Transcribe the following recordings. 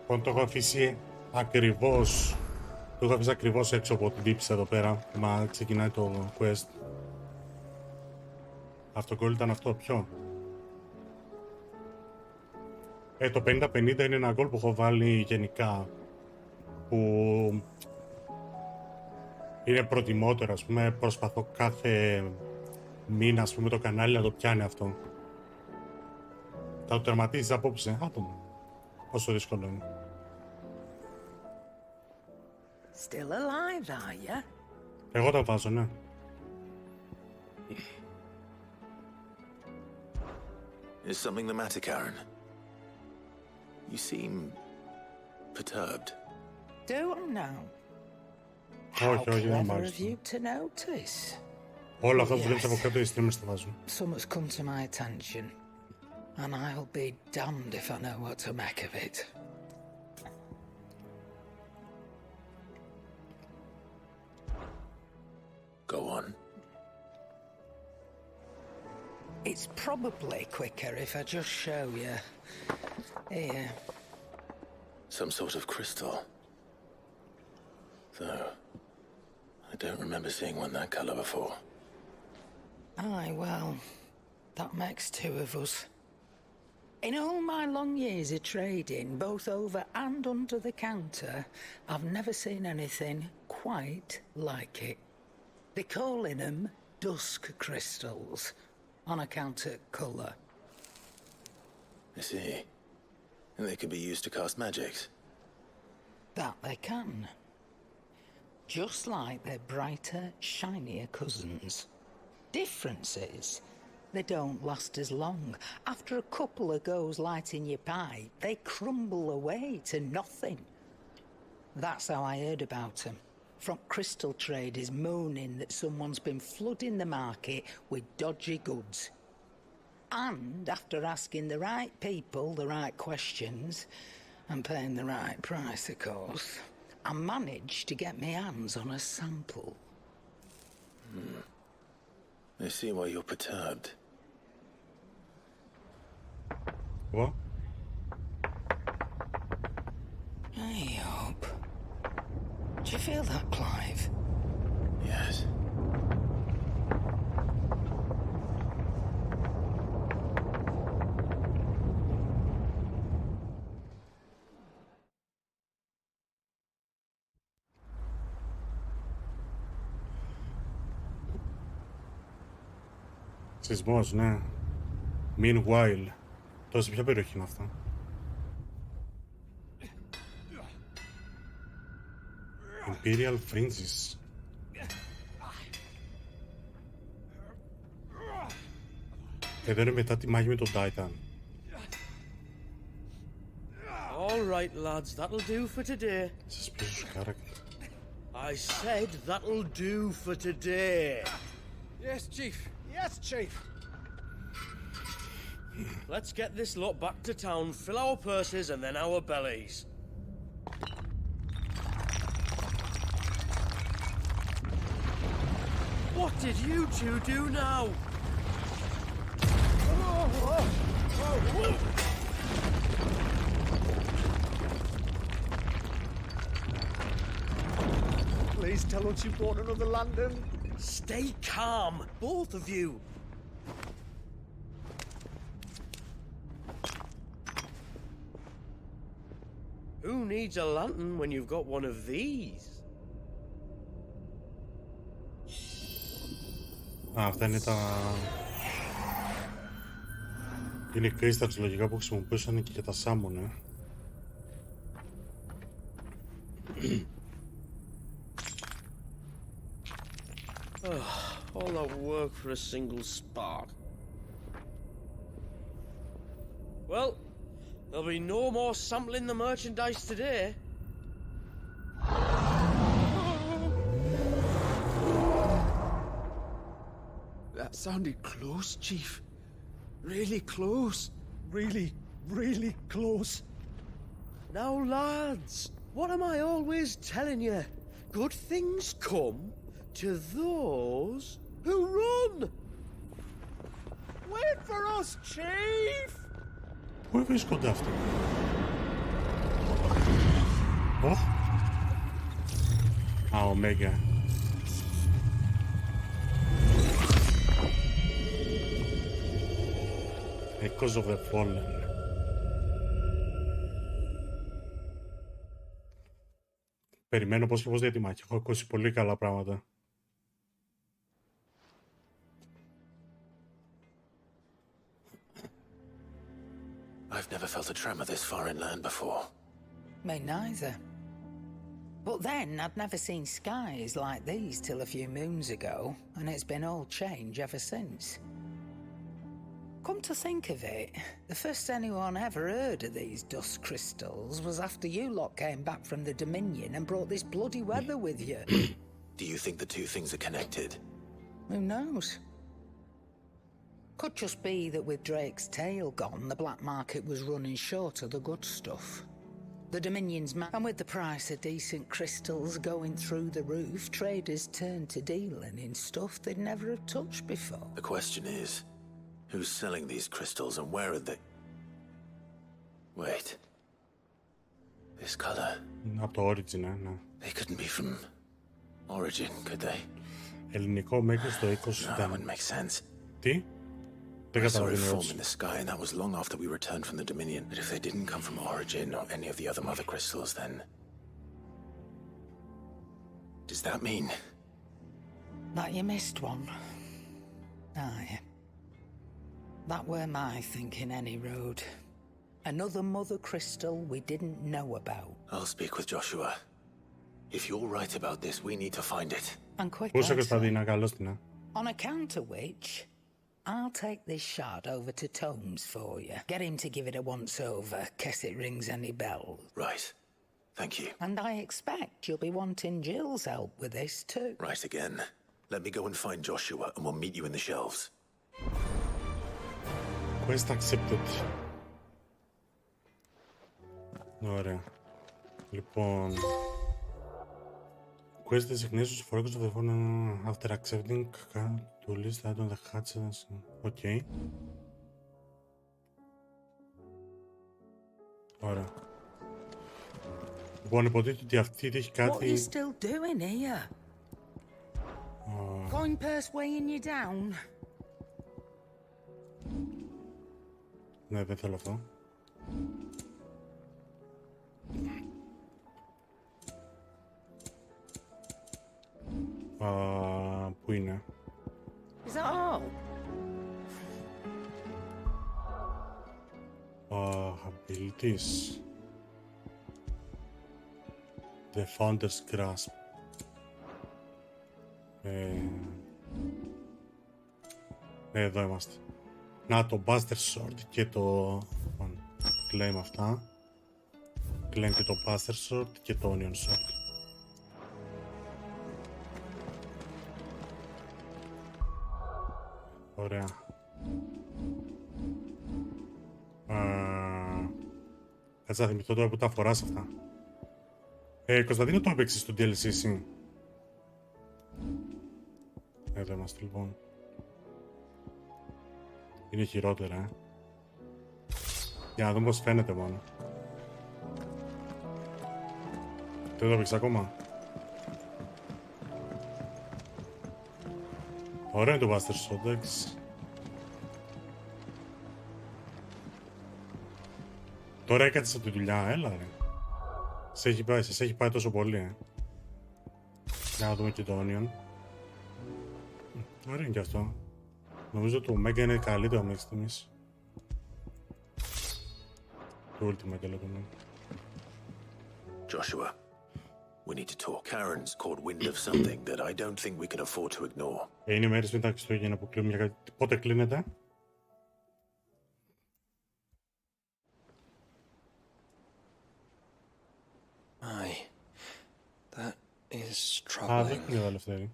Λοιπόν, το έχω αφήσει ακριβώς. Το έχω αφήσει ακριβώς έξω από την τύψη εδώ πέρα. Μα ξεκινάει το quest. Αυτό goal ήταν αυτό, ποιο? Το 50-50 είναι ένα goal που έχω βάλει γενικά. Που είναι προτιμότερο, ας πούμε. Προσπαθώ κάθε μήνα, ας πούμε, το κανάλι να το πιάνει αυτό. Θα το τερματίσεις απόψε. Άτομο. Πόσο δύσκολο είναι. Still alive, are you? Εγώ τα βάζω, ναι. Is something the matter, Karen? You seem perturbed. Do I now? How Όχι, δεν clever of μάλιστα. you to notice. Όλα αυτά που βλέπεις από κάτω οι streamers τα βάζουν. Something's come to my attention, and I'll be damned if I know what to make of it. Go on. It's probably quicker if I just show you. Here. Some sort of crystal. Though, I don't remember seeing one that color before. Aye, well, that makes two of us. In all my long years of trading, both over and under the counter, I've never seen anything quite like it. They're calling them dusk crystals, on account of colour. I see. And they could be used to cast magics. That they can. Just like their brighter, shinier cousins. Difference is, they don't last as long. After a couple of goes lighting your pipe, they crumble away to nothing. That's how I heard about them. From crystal traders moaning that someone's been flooding the market with dodgy goods. And after asking the right people the right questions, and paying the right price, of course, I managed to get my hands on a sample. I see why you're perturbed. What? I hope. Do you feel that, Clive? Yes. Σεισμός, ναι. Meanwhile. Τόσο ποια περιοχή είναι αυτά? Imperial Fringes. Εδώ είναι μετά τη μάχη με τον Titan. All right, lads, that'll do for today. Σας πίσω σου character. I said that'll do for today. Yes, Chief. Yes, Chief. Let's get this lot back to town, fill our purses and then our bellies. What did you two do now? Please tell us you bought another London. Stay calm, both of you. Who needs a lantern when you've got one of these? Αυτά είναι τα... Είναι crystals λογικά που χρησιμοποιούσαν και για τα σάμονα. All that work for a single spark. Well, there'll be no more sampling the merchandise today. That sounded close, Chief. Really close. Really close. Now, lads, what am I always telling you? Good things come to those who run. Wait for us, Chief! Πού βρίσκονται αυτοί? Οχ. Α, Ωμέγα. Echoes of the Fallen. Περιμένω πώς και πώς για τη μάχη. Έχω ακούσει πολύ καλά πράγματα. I've never felt a tremor this far inland before. Me neither. But then I'd never seen skies like these till a few moons ago, and it's been all change ever since. Come to think of it, the first anyone ever heard of these dust crystals was after you lot came back from the Dominion and brought this bloody weather with you. Do you think the two things are connected? Who knows? Could just be that with Drake's tail gone, the black market was running short of the good stuff. The Dominion's and with the price of decent crystals going through the roof, traders turned to dealing in stuff they'd never have touched before. The question is, who's selling these crystals and where are they? Wait. This color. Από το Origin, ναι. They couldn't be from Origin, could they? Ελληνικό μέχρι στο 20 No, that ήταν. wouldn't make sense. Τι? Δεν I saw it καταλαβαίνω form έτσι. in the sky, and that was long after we returned from the Dominion. But if they didn't come from Origin or any of the other mother crystals, then... Does that mean... That you missed one. Aye. That were my thinking, any road. Another mother crystal we didn't know about. I'll speak with Joshua. If you're right about this, we need to find it. And quick Πού είσαι, also. Κωνσταντίνα, καλώς την, On account of which, I'll take this shard over to Tomes for you. Get him to give it a once-over, case it rings any bells. Right. Thank you. And I expect you'll be wanting Jill's help with this too. Right again. Let me go and find Joshua, and we'll meet you in the shelves. Quest accepted. Ωραία. Λοιπόν... Quest designations for records of the phone after accepting to list out on the hatches. Οκ. Ωραία. Λοιπόν, υποτίθεται ότι αυτή έχει What are you κάτι... still doing here? Coin purse weighing you down? Ναι, δεν θέλω αυτό. Πού είναι? Is that all? Abilities. The Founder's Grasp. Εδώ είμαστε. Να, το Buster Sword και το... Claim αυτά. Claim και το Buster Sword και το Onion Sword. Ωραία. Κάτσε να θυμηθώ τώρα που τα φοράς αυτά. Κωνσταντίνο, το έπαιξες στο DLC εσύ? Εδώ είμαστε λοιπόν. Είναι χειρότερα, Για να δούμε πώς φαίνεται μόνο. Δεν το έπαιξες ακόμα? Ωραίο είναι το Buster Sword, εντάξει. Τώρα έκατσε από τη δουλειά, έλα ρε. Σας έχει πάει τόσο πολύ, Για να δούμε και το Onion. Ωραίο είναι και αυτό. Νομίζω το Omega είναι καλύτερο μέχρι στιγμής. Το Ultima και λέγομαι. Joshua, we need to talk. Karen's caught wind of something that I don't think we can afford to ignore. Είναι μέρες μετά Χριστούγεννα που κλείνουμε για κάτι. Πότε κλείνεται? Aye. That is Δεν troubling. κλείνεται, Ελευθέρη.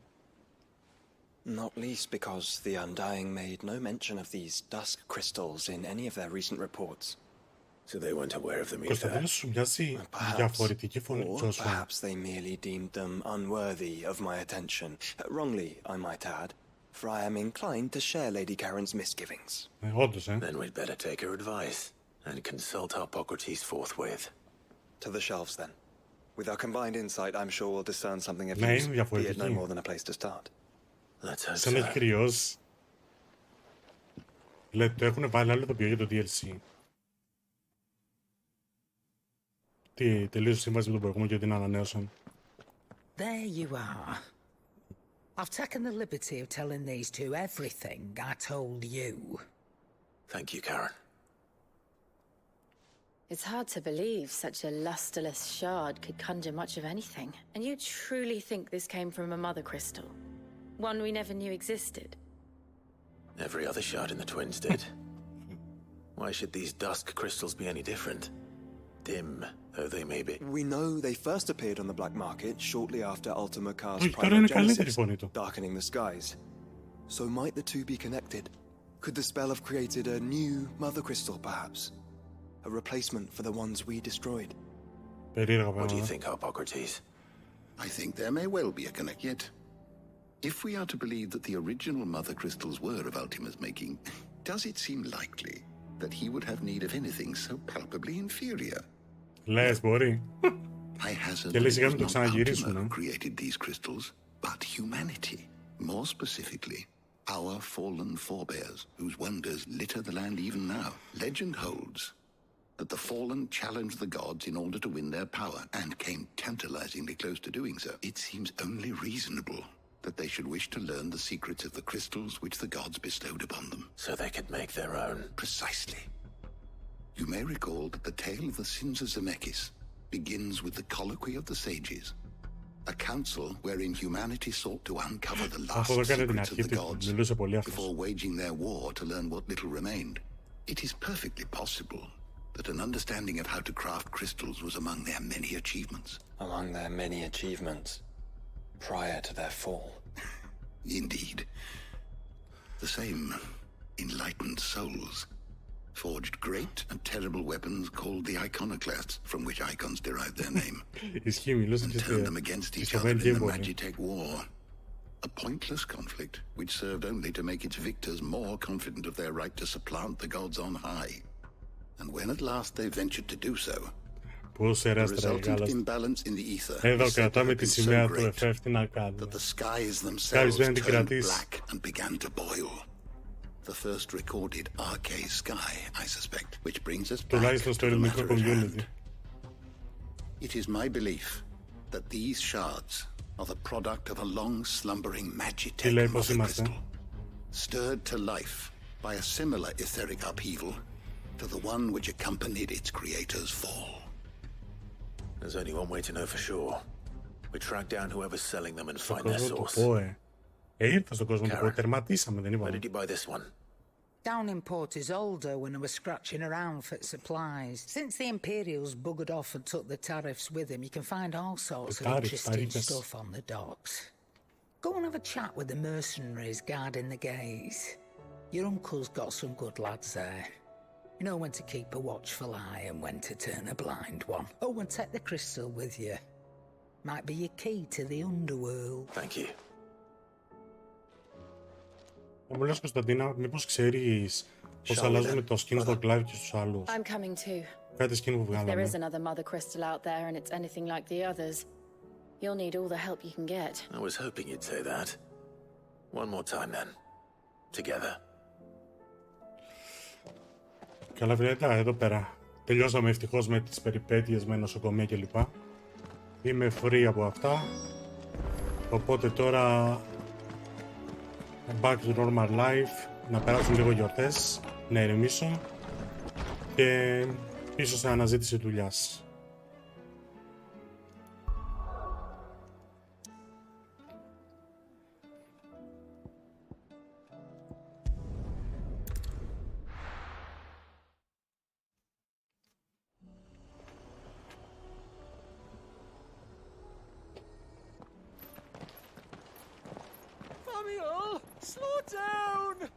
Not least because the Undying made no mention of these dusk crystals in any of their recent reports. So they weren't aware of them either. Κωνσταντίνο, σου μοιάζει Perhaps, διαφορετική φωνή or Joshua. perhaps they merely deemed them unworthy of my attention. Wrongly, I might add, for I am inclined to share Lady Karen's misgivings. Όντως, Then we'd better take her advice and consult Hippocrates forthwith. To the shelves, then. With our combined insight, I'm sure we'll discern something of Ναι, use, είναι be it no διαφορετική. more than a place to start. Let's hope Σαν να έχει so. κρυώσει. Δηλαδή το έχουν βάλει άλλο τοπίο για το DLC. Τι, τελείωσε η σύμβαση με τον προηγούμενο και την ανανέωσαν. There you are. I've taken the liberty of telling these two everything I told you. Thank you, Karen. It's hard to believe such a lusterless shard could conjure much of anything. And you truly think this came from a mother crystal? One we never knew existed? Every other shard in the Twins did. Why should these dusk crystals be any different? Dim though they may be. We know they first appeared on the black market shortly after Ultima Car's Όχι, τώρα είναι καλύτερη η primogenesis, φωνή του. darkening the skies. So might the two be connected? Could the spell have created a new mother crystal, perhaps? A replacement for the ones we destroyed? Περίεργα What do you πράγματα. think, Harpocrates? I think there may well be a connect yet. If we are to believe that the original mother crystals were of Ultima's making, does it seem likely that he would have need of anything so palpably inferior? Λες, μπορεί. I hazard Και that λέει it σιγά was μην το not ξαναγυρίσουν. Ultima who created these crystals, but humanity. More specifically, our fallen forebears, whose wonders litter the land even now. Legend holds that the fallen challenged the gods in order to win their power, and came tantalizingly close to doing so. It seems only reasonable that they should wish to learn the secrets of the crystals which the gods bestowed upon them. So they could make their own. Precisely. You may recall that the tale of the sins of Zemeckis begins with the colloquy of the sages, a council wherein humanity sought to uncover the last Αυτό το έκανε την secrets of αρχή, the gods μιλούσε πολύ αυτός. before waging their war to learn what little remained. It is perfectly possible that an understanding of how to craft crystals was among their many achievements. Among their many achievements, prior to their fall. Indeed. The same enlightened souls forged great and terrible weapons called the iconoclasts, from which icons derived their name, Ισχύει, μιλούσε and και turned them against each other in the Magitech War. A pointless conflict which served only to make its victors more confident of their right to supplant the gods on high. And when at last they ventured to do so, Πού σε the ρέστρα resultant γάλας. imbalance in the ether Εδώ was said to κρατάμε have τη been σημαία so του great FF, τι να κάνουμε. that the skies themselves Skies δεν την turned κρατήσει. black and began to boil. The first recorded arcade sky, I suspect, which brings us back Τουλάχιστον to στο the ελληνικό matter at community. hand. It is my belief that these shards are the product of a long slumbering Τι Magitech λέει, πώς mother είμαστε. crystal, stirred to life by a similar etheric upheaval to the one which accompanied its creator's fall. There's only one way to know for sure. We track down whoever's selling them and Στον find their κόσμο του source. ΠΟΕ. Ήρθα στον κόσμο του ΠΟΕ, Karen. τερματίσαμε, δεν Where είπαμε. did you buy this one? Down in Port Isolde when I was scratching around for supplies. Since the Imperials buggered off and took the tariffs with them, you can find all sorts The of tariffs, interesting tariffs. stuff on the docks. Go and have a chat with the mercenaries guarding the gates. Your uncle's got some good lads there. You know when to keep a watchful eye and when to turn a blind one. Oh, and take the crystal with you. Might be your key to the underworld. Thank you. Μου λες, Κωνσταντίνα, μήπως ξέρεις πώς Shall we αλλάζουμε then? το skin στο Clive και στους άλλους. I'm coming too. Κάτι skin που If there is βγάλαμε. another mother crystal out there and it's anything like the others, you'll need all the help you can get. I was hoping you'd say that. One more time then. Together. Καλά, φιλέτα, εδώ πέρα. Τελειώσαμε ευτυχώς με τις περιπέτειες με νοσοκομεία κλπ. Είμαι free από αυτά. Οπότε τώρα back to normal life. Να περάσουν λίγο γιορτές, να ηρεμήσω και πίσω σε αναζήτηση δουλειάς. Samuel, slow down!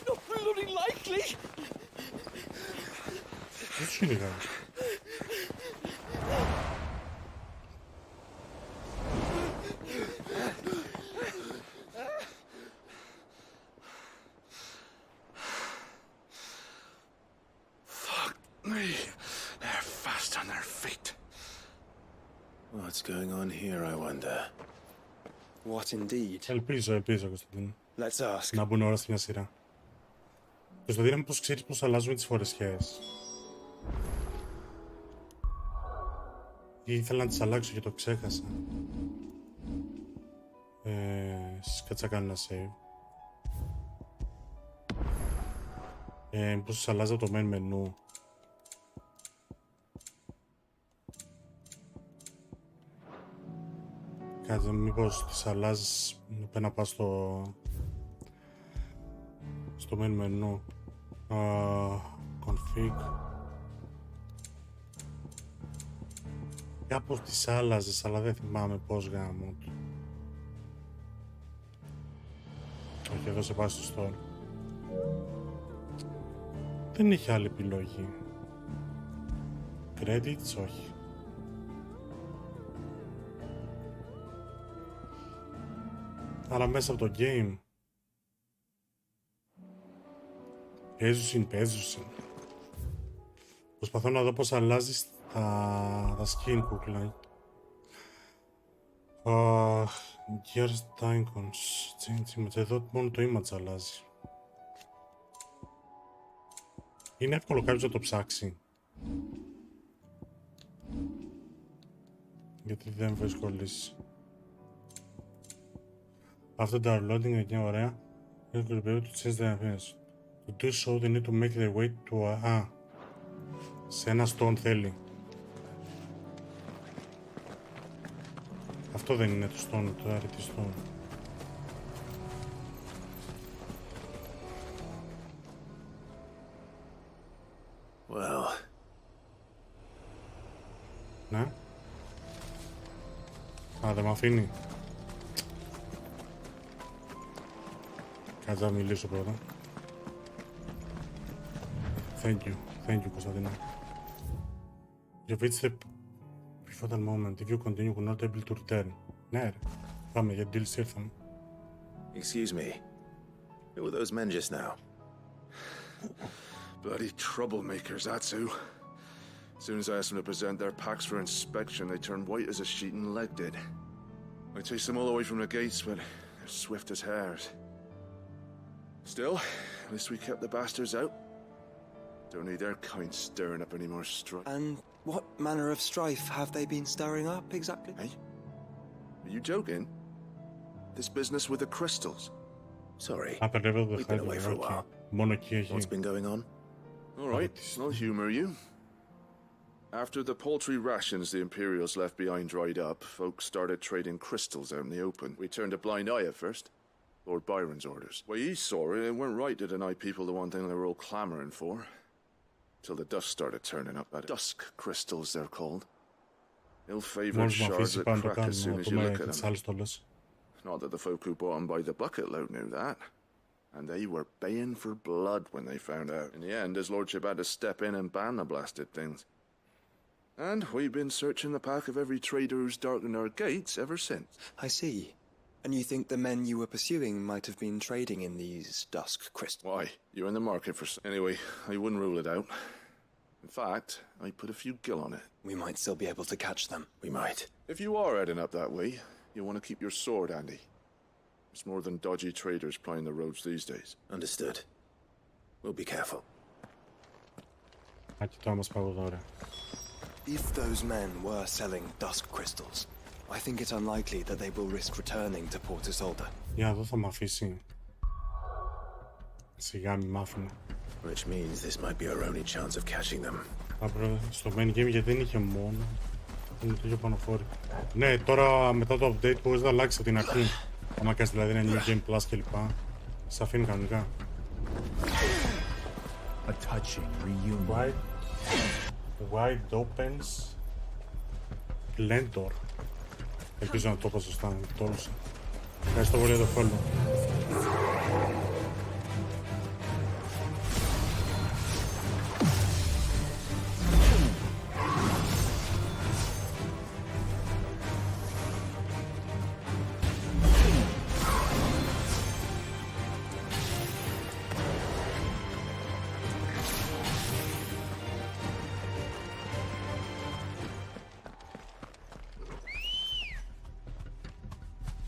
Not bloody likely! Τι τους κυνηγάει. Fuck me. They're fast on What's going on here, I wonder? What indeed? Ελπίζω, Κωνσταντίνο. Let's ask. Να μπουν όλα στη μια σειρά. Κωνσταντίνο, πώς ξέρεις πώς αλλάζουμε τις φορεσιές? Ή ήθελα να τις αλλάξω και το ξέχασα. Κάτσα κάνω ένα save. Πώς τις αλλάζω το main menu? Κάτσε, μήπως τις αλλάζεις πρέπει να πας στο main menu. Config. Κάπως τις άλλαζες, αλλά δεν θυμάμαι πώς γάμο του. Όχι, εδώ σε πάει στο store. Δεν έχει άλλη επιλογή. Credits, όχι. Άρα μέσα από το game. Παίζουσιν. Προσπαθώ να δω πώς αλλάζεις τα skin κούκλα. Gears icons. Change image. Εδώ μόνο το image αλλάζει. Είναι εύκολο κάποιος να το ψάξει. Γιατί δεν βρίσκω λύση. After downloading είναι ωραία. You could be able to change the appearance. To do so, they need to make their way to a... σε ένα stone θέλει. Αυτό δεν είναι το stone, το αρετή stone. Well. Ναι. Α, δεν μ' αφήνει. Κάτσε να μιλήσω πρώτα. Thank you, Κωνσταντίνα. You've reached the pivotal moment. If you continue, we're not able to return. Ναι, ρε. Πάμε, για deals ήρθαμε. Excuse me. Who were those men just now? Bloody troublemakers, that's who. As soon as I asked them to present their packs for inspection, they turned white as a sheet and legged it. I chased them all the way from the gates, but they're swift as hares. Still, at least we kept the bastards out. Don't need their kind stirring up any more strife. And what manner of strife have they been stirring up, exactly? Hey? Are you joking? This business with the crystals? Sorry. We've been away for a while. Μόνο εκεί έχει. What's been going on? All right, I'll humor you. After the paltry rations the Imperials left behind dried up, folks started trading crystals out in the open. We turned a blind eye at first. Lord Byron's orders. Well, he saw it, it weren't right to deny people the one thing they were all clamoring for. Till the dust started turning up at it. Dusk crystals, they're called. Ill-favored shards that crack as soon as you look at them. Not that the folk who bought them by the bucket load knew that. And they were baying for blood when they found out. In the end, his lordship had to step in and ban the blasted things. And we've been searching the pack of every trader who's darkened our gates ever since. I see. And you think the men you were pursuing might have been trading in these dusk crystals? Why? You're in the market for... Anyway, I wouldn't rule it out. In fact, I'd put a few gil on it. We might still be able to catch them. We might. If you are heading up that way, you want to keep your sword handy. It's more than dodgy traders plying the roads these days. Understood. We'll be careful. If those men were selling dusk crystals, I think it's unlikely that they will risk returning to Port Isolde. Για εδώ θα μ' αφήσει. Σιγά μη μ' άφηνε. Which means this might be our only chance of catching them. Στο main game γιατί δεν είχε μόνο. Είναι το ίδιο πανοφόρι. Ναι, τώρα μετά το update μπορείς να αλλάξεις από την αρχή. Άμα κάνεις δηλαδή ένα new game plus κλπ. Σε αφήνει κανονικά. A touching reunion. Wide opens Lentor. Ελπίζω να το είπα σωστά, το όλωσα. Ευχαριστώ πολύ για το follow.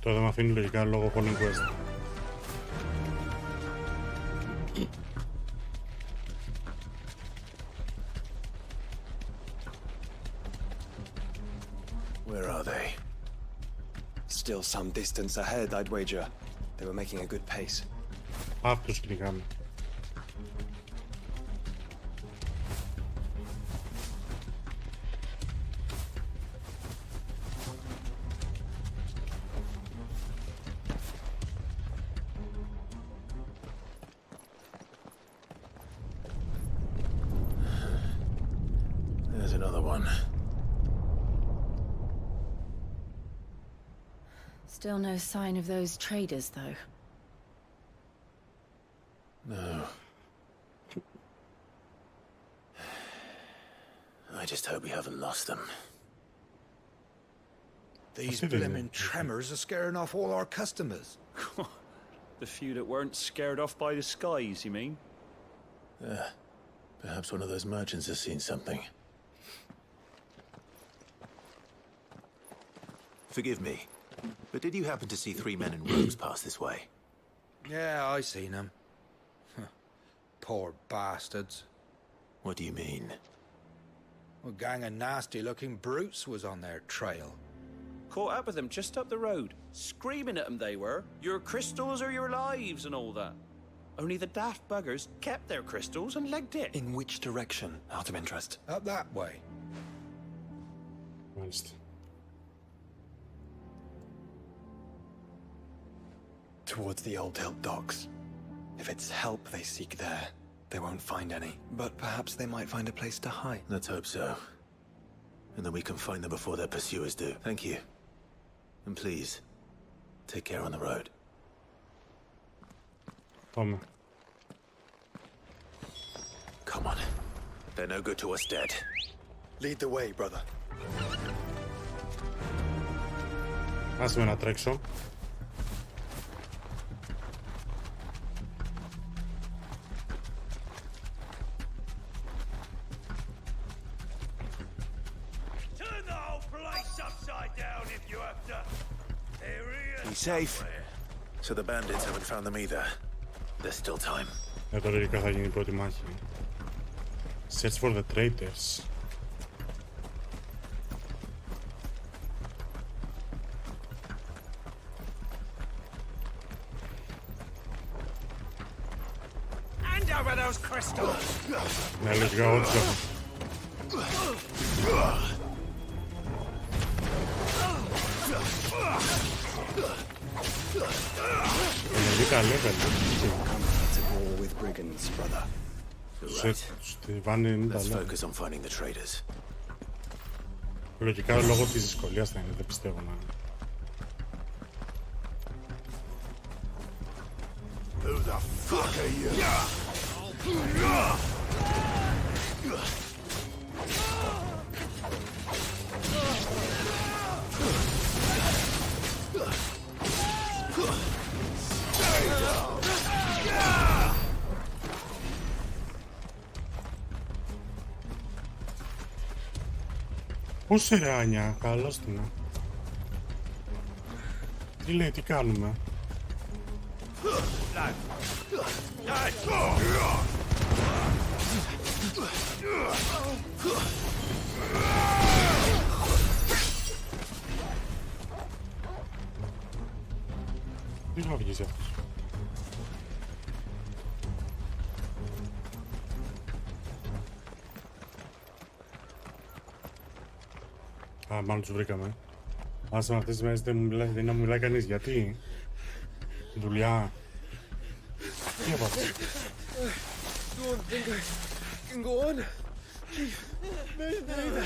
Τώρα δεν με αφήνει λογικά λόγω calling quest. Where are they? Still some distance ahead, I'd wager. They were making a good pace. Αυτούς κυνηγάμε. There's another one. Still no sign of those traders, though. No. I just hope we haven't lost them. These blimmin' tremors are scaring off all our customers. The few that weren't scared off by the skies, you mean? Perhaps one of those merchants has seen something. Forgive me, but did you happen to see 3 men in robes pass this way? Yeah, I seen them. Poor bastards. What do you mean? A gang of nasty-looking brutes was on their trail. Caught up with them just up the road, screaming at them they were. Your crystals or your lives and all that. Only the daft buggers kept their crystals and legged it. In which direction, out of interest? Up that way. Μάλιστα. Towards the Old Hill docks. If it's help they seek there, they won't find any. But perhaps they might find a place to hide. Let's hope so. And then we can find them before their pursuers do. Thank you. And please, take care on the road. Πάμε. Come on. They're no good to us dead. Lead the way, brother. Άσε με να τρέξω. Be safe. So the bandits haven't found them either. There's still time. Τώρα λογικά θα γίνει η πρώτη μάχη. Search for the traitors. Hand over those crystals! Ναι, λογικά όντως έχω. Ενεργήκα level. To war with brigands, brother. Στη βάνη 90 Let's level. focus on finding the traders. Λογικά λόγω της δυσκολίας θα είναι, δεν πιστεύω να... Who the fuck are you? Πώς σε ρε Άνια, καλώς την. Τι λέει, τι κάνουμε. Τι θα βγεις αυτός. Α, μάλλον τους βρήκαμε. Άσε με αυτές τις μέρες δεν μου μιλάει κανείς. Γιατί? Δουλειά. Τι έπαθες? Don't think I can go on. Neither.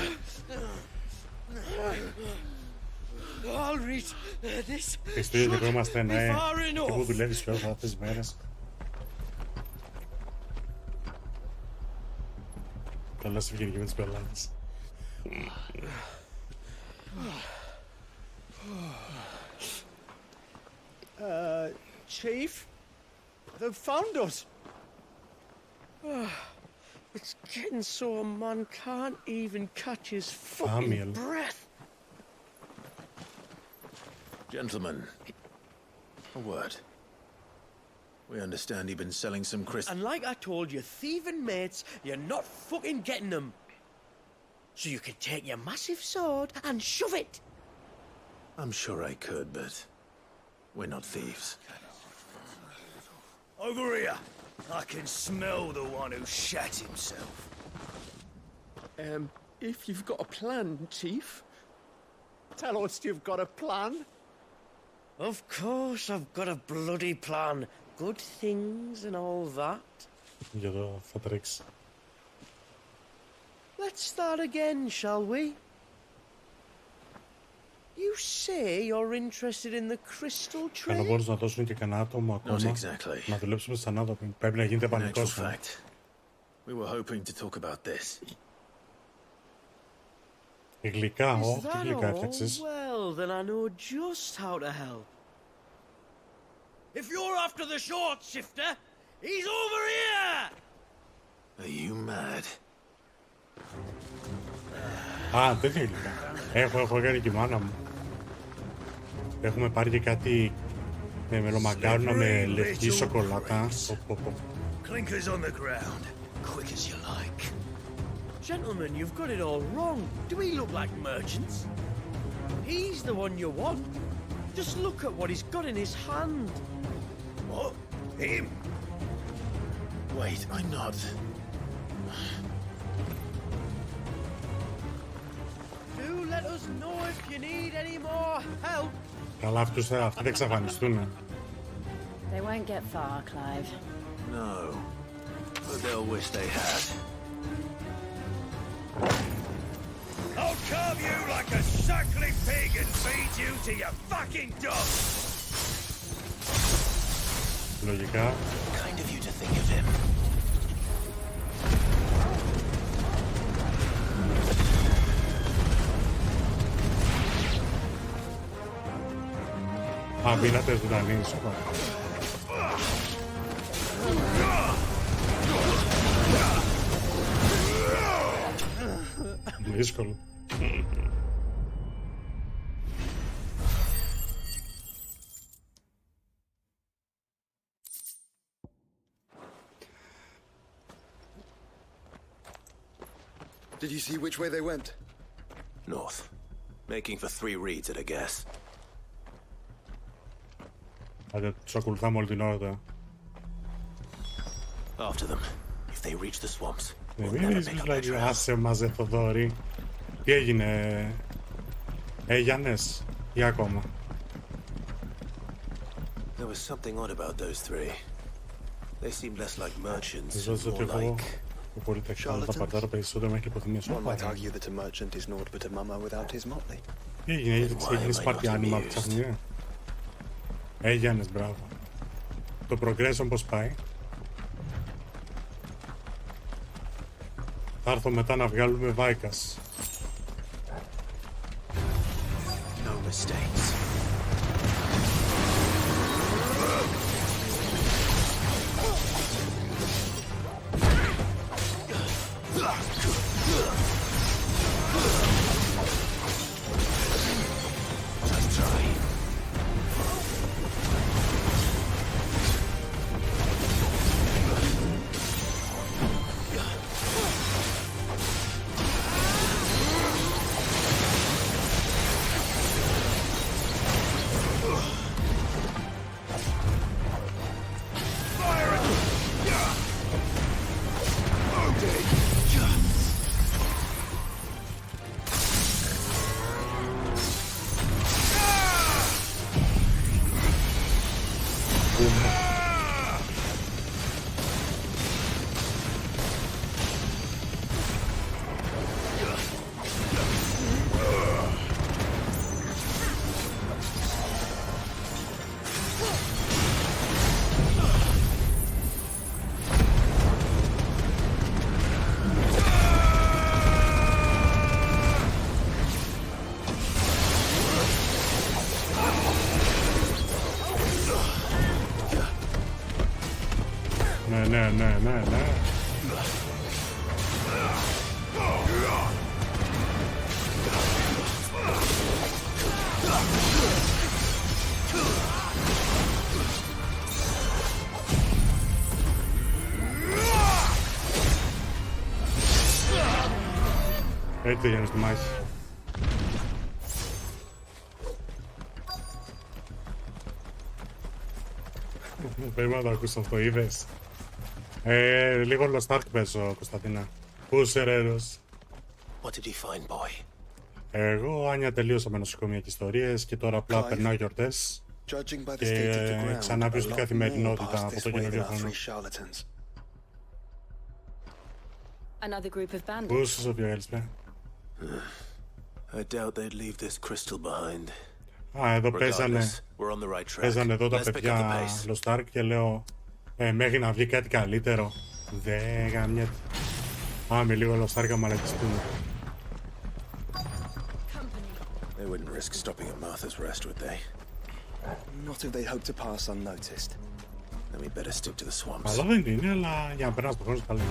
I'll reach this. Στο ίδιο και είμαστε, ναι. far enough. Και που δουλεύεις πιο αυτές τις μέρες. Καλά σου βγαίνει και με τις πελάτες. Chief, they've found us. It's getting so a man can't even catch his fucking Samuel. breath. Gentlemen, a word. We understand you've been selling some crystals. And like I told your thieving mates, you're not fucking getting them. So you can take your massive sword and shove it. I'm sure I could, but we're not thieves. Over here. I can smell the one who shat himself. If you've got a plan, Chief. Tell us you've got a plan. Of course I've got a bloody plan. Good things and all that. Για το θα τρέξει. Let's start again, shall we? You say you're interested in the crystal trade? Αλλά μπορείς να δώσουν και κανένα άτομο ακόμα. Not exactly. Να δουλέψουμε σαν άτομο. Πρέπει να γίνεται In actual πανικός. fact, we were hoping to talk about this. Γλυκά, Is τι that γλυκά all? έφτιαξες. Well, then I know just how to help. If you're after the short shifter, he's over here! Are you mad? Α, τέτοια γλυκά. Έχω κάνει και η μάνα μου. Έχουμε πάρει και κάτι με μελομακάρονα με λευκή σοκολάτα. Clinkers on the ground. Quick as you like. Gentlemen, you've got it all wrong. Do we look like merchants? He's the one you want. Just look at what he's got in his hand. What? Him? Wait, I'm not. Do let us know if you need any more help. Καλά, αυτοί θα εξαφανιστούν. They won't get far, Clive. No. But they'll wish they had. I'll carve you like a suckling pig and feed you to your fucking dog! Λογικά. Kind of you to think of him. Α, μείνατε ζωντανοί, σοπα. Δύσκολο. Did you see which way they went? North. Making for 3 reads at a guess. Άντε, τους ακολουθάμε όλη την ώρα τώρα. After them. If they reach the swamps, we'll Μην never δεις pick up δηλαδή, their trail. άσε μαζε Θοδόρη. Τι έγινε, Γιάννες, ή ακόμα. There was something odd about those 3. They seemed less like merchants, Ζω ότι more εγώ like... που πολύ τα ξέρω, τα παντάρω περισσότερο μέχρι υποθυμία σου. One might argue that a merchant is naught but a mummer without his motley. Τι έγινε σπάρτι άνοιγμα που ψάχνει, Γιάννες, μπράβο. Το progression πώς πάει. Θα έρθω μετά να βγάλουμε Βάικας. No mistakes. Just try. Ναι. Έτσι τελειώνει στη μάχη. Πρέπει να το ακούσω αυτό, είδες. Λίγο Lost Ark παίζω, Κωνσταντίνα. Πού είσαι ρέρος. What did you find, boy? Εγώ, Άνια, τελείωσα με νοσοκομιακές ιστορίες και τώρα απλά περνάω γιορτές και ξανά πίσω στην καθημερινότητα από το καινούριο χρόνο. Πού είσαι, Σοφία, καλησπέρα. I doubt they'd leave this crystal behind. Α, εδώ παίζανε εδώ τα Let's pick up the παιδιά pace. Lost Ark και λέω μέχρι να βγει κάτι καλύτερο. Δε γαμιέται. Πάμε λίγο Lost Ark να μαλακιστούμε. They wouldn't risk stopping at Martha's Rest, would they? Not if they hope to pass unnoticed. Then we better stick to the swamps. Καλό δεν είναι, αλλά για να περνάς τον χρόνο σου καλά.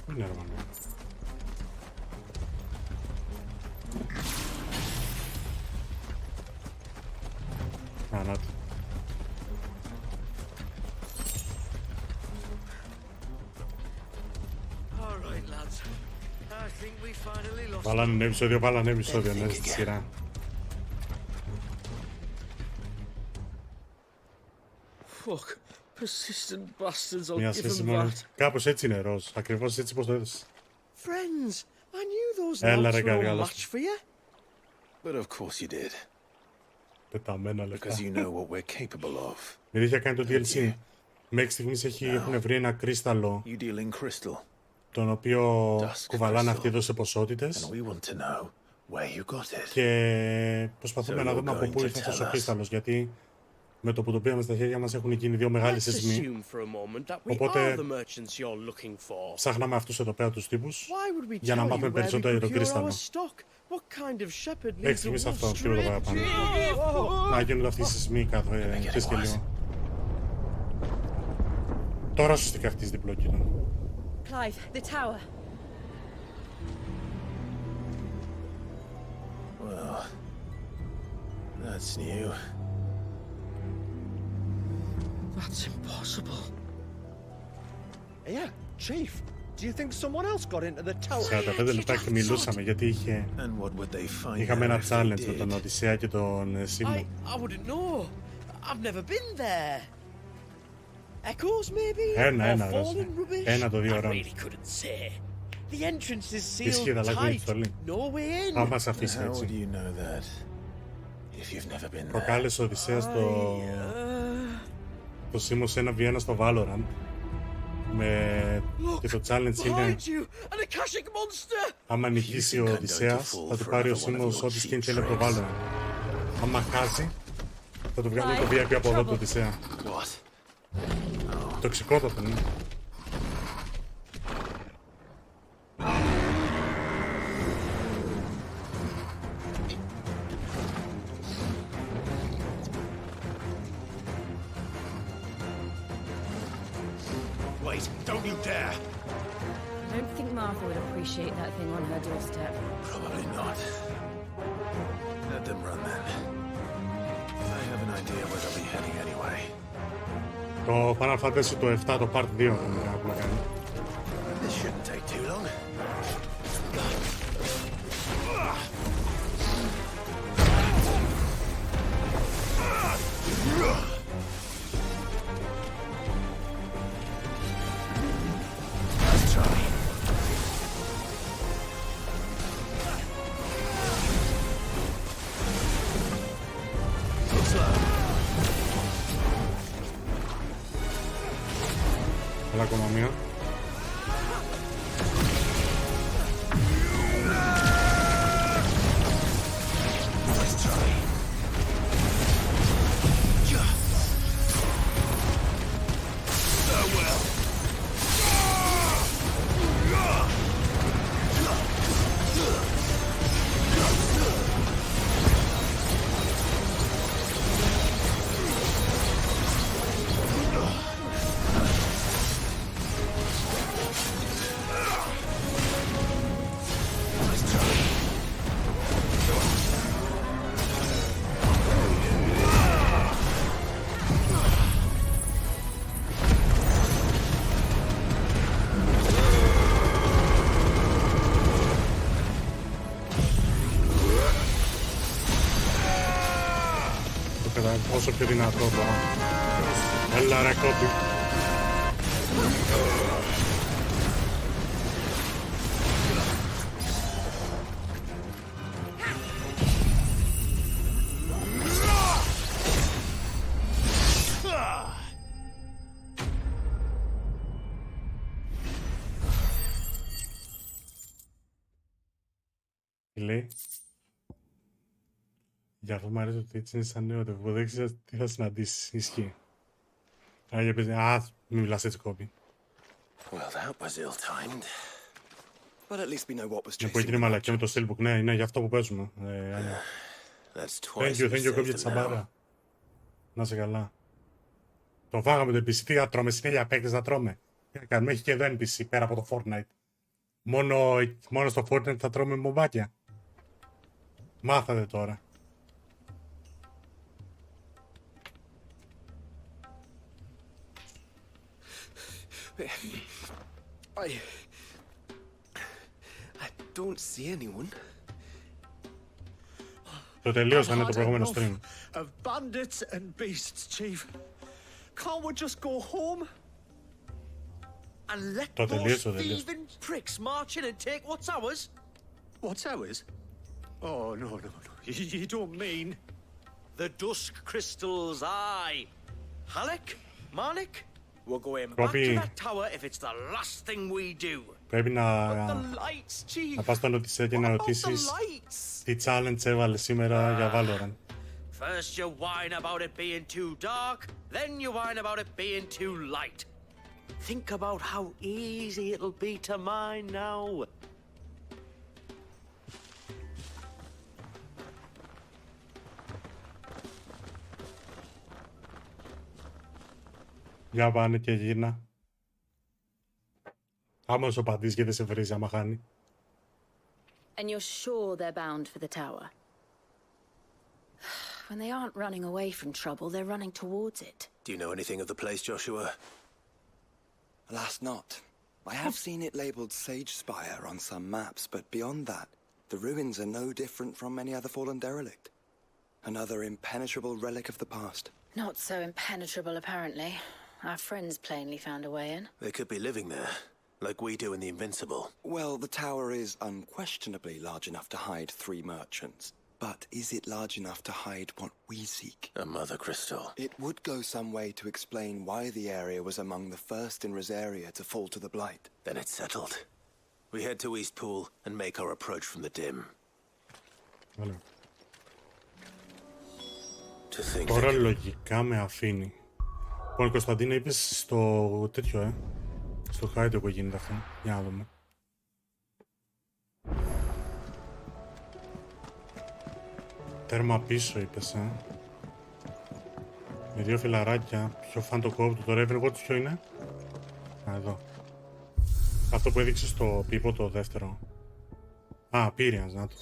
Είναι ρε μάνα. Να το. Βάλανε επεισόδιο, ναι, στη σειρά. Fuck. Persistent bastards, I'll Μια give σχέση them μόνο. that. Κάπως έτσι είναι Ροζ. Ακριβώς έτσι πως το έδωσε. Friends, I knew those Έλα lads ρε were no καριάλας. match for you. But of course you did. Πεταμένα λεφτά. Because you know what we're capable of. Επειδή είχε κάνει το DLC. Μέχρι στιγμής έχουν βρει ένα κρίσταλο You deal in crystal. τον οποίο κουβαλάνε αυτοί εδώ σε ποσότητες And we want to know where you got it. και προσπαθούμε να δούμε από πού ήρθε αυτός ο κρίσταλος, γιατί με το που το πήραμε στα χέρια μας έχουν γίνει δύο μεγάλοι Let's σεισμοί. assume for a moment that we are Οπότε the merchants you're looking for. ψάχναμε αυτούς εδώ πέρα τους τύπους Why would we για να tell you μάθουμε where we περισσότερο για το procure κρίσταλο. our stock? What kind of shepherd Μέχρι leads a στιγμής wolf αυτό, τίποτα straight παραπάνω. to- Να γίνονται αυτοί οι σεισμοί κάθε χθες και λίγο. Τώρα σωστικά χτίζει διπλό κοινό. Clive, the tower. Well, that's new. That's impossible. Yeah, Chief. Do you think someone else got into the tower? 45 λεπτά και μιλούσαμε γιατί είχαμε ένα challenge με τον Οδυσσέα και τον Σίμω. I wouldn't know. I've never been there. Echoes, maybe? Ένα, Or ρε. fallen rubbish? Ένα το 2 I ώρα. really couldn't say. The entrance is Ισχύει, sealed αλλά δεν tight. στολή. No way in. Αν μας αφήσει How έτσι. do you know that? If you've never been there. Προκάλεσε ο Οδυσσέας το Σίμω σε ένα V1 στο Valorant. Και το challenge είναι Behind you, an Akashic monster. άμα νικήσει ο Οδυσσέας θα του πάρει ο Σίμος ό,τι skin θέλει από το Valorant. Άμα χάσει θα του βγάλει το VIP από εδώ του Οδυσσέα. Τοξικότατο είναι. Wait, don't you dare! I don't think Martha would appreciate that thing on her doorstep. Probably not. Let them run then. I have an idea where they'll be heading anyway. Το Final Fantasy το 7, το Part 2 έχουμε κάνει. This shouldn't take too long. Let's try. Αλλά ακόμα μία. όσο πιο δυνατό μπορώ. Έλα ρε κόμπι. Τι λέει? Γι' αυτό μου αρέσει ότι έτσι είναι σαν νέο τεύχο. Δεν ξέρεις τι θα συναντήσεις. Ισχύει. Άγια παιδί. Α, μην μιλάς έτσι κόμπι. Well, that was ill-timed. But at least we know what was Και που chasing έγινε the μαλακιά με το Steelbook. Ναι, είναι γι' αυτό που παίζουμε. Thank you κόμπι για τη σαμπάρα. Να σε καλά. Το φάγαμε το NPC. Τι θα τρώμε, συνέχεια παίκτες να τρώμε. Τι να κάνουμε, έχει και εδώ NPC πέρα από το Fortnite. Μόνο στο Fortnite θα τρώμε μομπάκια. Μάθατε τώρα. I don't see anyone. Το τελείωσανε το προηγούμενο stream. Of bandits and beasts, Chief. Can't we just go home? And let Το those τελείωσε, thieving pricks march in and take what's ours? What's ours? Oh, no. You don't mean... The Dusk Crystals, aye. Halleck? Marnik? We're going back to that tower if it's the last thing we do. Πρέπει να πας στο νοτισέ και να ρωτήσεις τι challenge έβαλε σήμερα για Valorant. First you whine about it being too dark, then you whine about it being too light. Think about how easy it'll be to mine now. Για πάνε και γύρνα. Άμα σου απαντήσει και δεν σε βρίζει άμα χάνει. And you're sure they're bound for the tower? When they aren't running away from trouble, they're running towards it. Do you know anything of the place, Joshua? Alas not. I have seen it labelled Sage Spire on some maps, but beyond that, the ruins are no different from any other fallen derelict. Another impenetrable relic of the past. Not so impenetrable, apparently. Our friends plainly found a way in. They could be living there, like we do in the Invincible. Well, the tower is unquestionably large enough to hide 3 merchants. But is it large enough to hide what we seek? A mother crystal. It would go some way to explain why the area was among the first in Rosaria to fall to the Blight. Then it's settled. We head to Eastpool and make our approach from the dim. Voilà. To think Τώρα λογικά με αφήνει. Λοιπόν, Κωνσταντίνα, είπες στο τέτοιο, στο χάιτο που γίνεται αυτό. Για να δούμε. Τέρμα πίσω, είπες, Με 2 φιλαράκια. Ποιο φαν το κόβω του, το Raven Watch ποιο είναι? Α, εδώ. Αυτό που έδειξε στο πίπο το δεύτερο. Α, Pyrians, να το.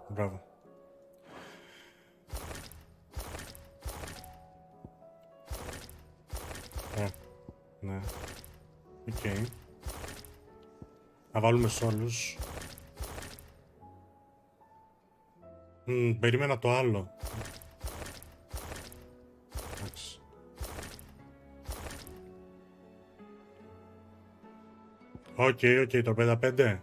Μπράβο. Ναι. Οκ. Να βάλουμε σόλους. Περίμενα το άλλο. Εντάξει. Οκ, το 55.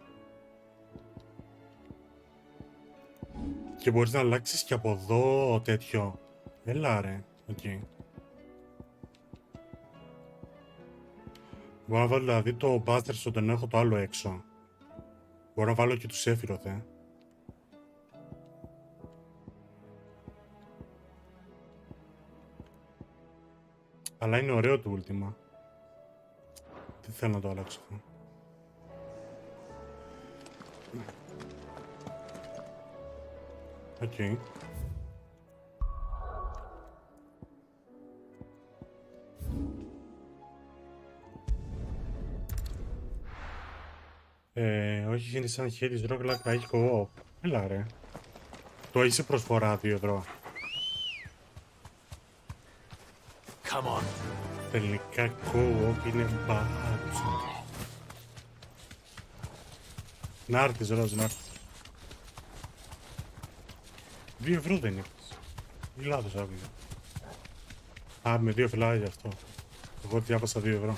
Και μπορείς να αλλάξεις και από εδώ τέτοιο. Έλα ρε. Οκ. Μπορώ να βάλω δηλαδή το Buster όταν έχω το άλλο έξω. Μπορώ να βάλω και του Sephiroth, Αλλά είναι ωραίο το Ultima. Δεν θέλω να το αλλάξω αυτό. Οκ. Όχι, είναι σαν χέρις ρόγκλακα, έχει co-op. Έλα ρε. Το έχει σε προσφορά 2 ευρώ. Come on. Τελικά co-op είναι μπάτσο. Να έρθεις Ροζ, να έρθεις. 2 ευρώ δεν είναι. Ή λάθος άκουγα. Α, με 2 φυλάκια γι' αυτό. Εγώ διάβασα 2 ευρώ.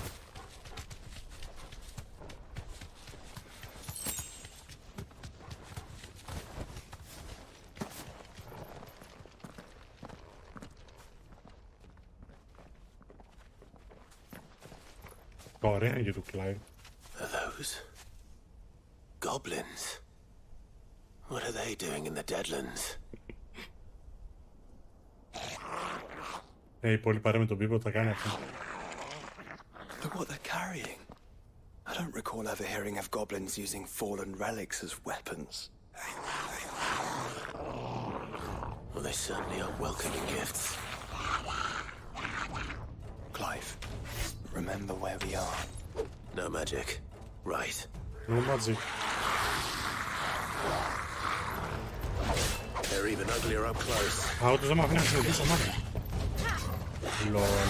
Ωραία για το Clive. Are those goblins? What are they doing in the Deadlands? Η πόλη παρέ με τον Πίπο θα κάνει αυτό. Look what they're carrying. I don't recall ever hearing of goblins using fallen relics as weapons. Well, they certainly are welcoming gifts. Clive, remember where we are. No magic. Right. No magic. They're even uglier up close. Α, όντως δεν μ' αφήνει να συνεχίσω μάθημα. Λol.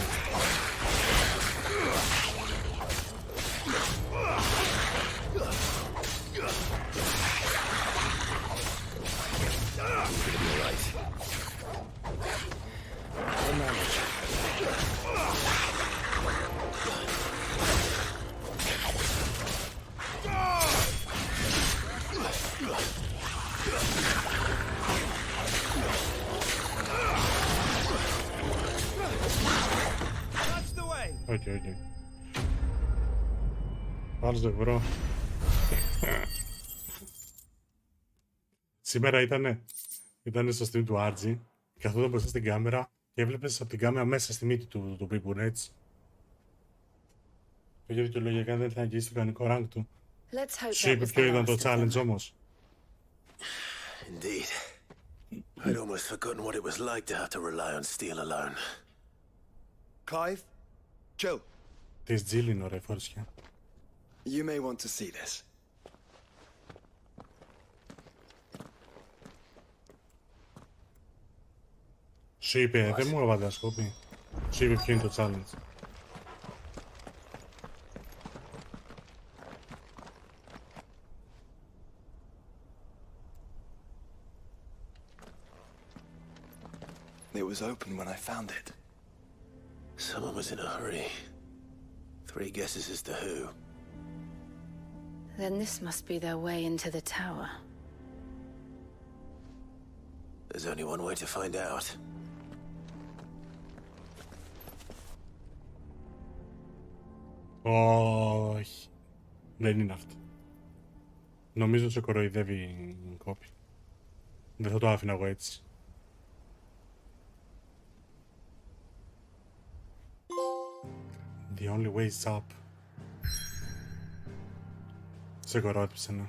Οκ. Πάλι στο ευρώ. Σήμερα ήταν στο stream του RG. Καθόταν μπροστά στην κάμερα και έβλεπες από την κάμερα μέσα στη μύτη του Πίπουν, έτσι. Το είχε δικαιολογιακά δεν ήθελε να αγγίσει το κανονικό rank του. Σου είπε ποιο ήταν το challenge όμως. Indeed. I'd almost forgotten what it was like to have to rely on steel alone. Clive? Joe? Της Jill είναι ωραία φορσιά. You may want to see this. Σου είπε, δεν μου έβαλε ασκόπη. Σου είπε ποιο είναι το challenge. It was open when I found it. Someone was in a hurry. 3 guesses as to who. Then this must be their way into the tower. There's only one way to find out. Όχι. Δεν είναι αυτό. Νομίζω σε κοροϊδεύει η κόπη. Δεν θα το άφηνα εγώ έτσι. The only way is up. Σε κορόιδεψε, ναι.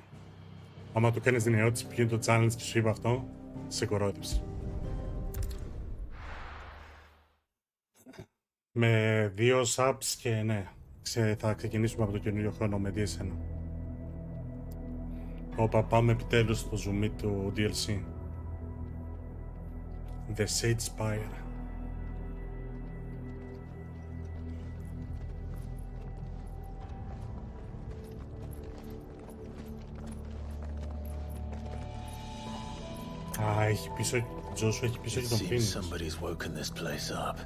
Άμα του κάνεις την ερώτηση ποιο είναι το challenge και σου είπε αυτό, σε κορόιδεψε. Με 2 subs και ναι, θα ξεκινήσουμε από το καινούριο χρόνο με DSN. Όπα, πάμε επιτέλους στο zoom του DLC. The Sage Spire. Α, έχει πίσω, Τζόσου έχει πίσω και τον Phoenix. Somebody's woken this place up.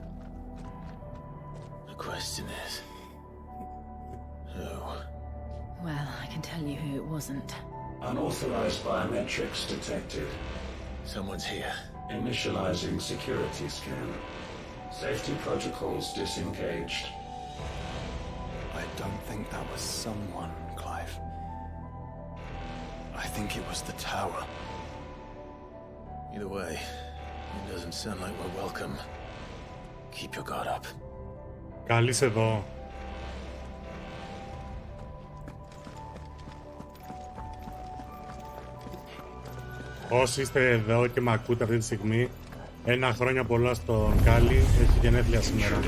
The question is, who? Well, I can tell you who it wasn't. Unauthorized biometrics detected. Someone's here. Initializing security scan. Safety protocols disengaged. I don't think that was someone, Clive. I think it was the tower. Either way, it doesn't sound like we're welcome. Keep your guard up. Καλείς εδώ. Όσοι είστε εδώ και με ακούτε αυτή τη στιγμή, 1 χρόνια πολλά στον Κάλλη, έχει γενέθλια σήμερα.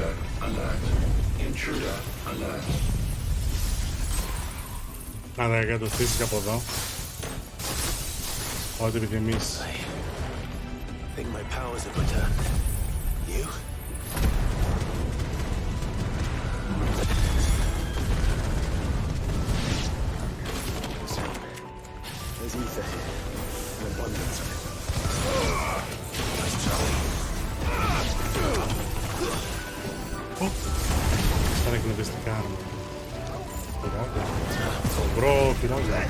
Να τα εγκατοστήσεις από εδώ. Ό,τι επιθυμείς. I think my powers have returned. You? There's ether here. An abundance of it. Nice job. άρμα. Πειράγια. Μπρο, πειράγια.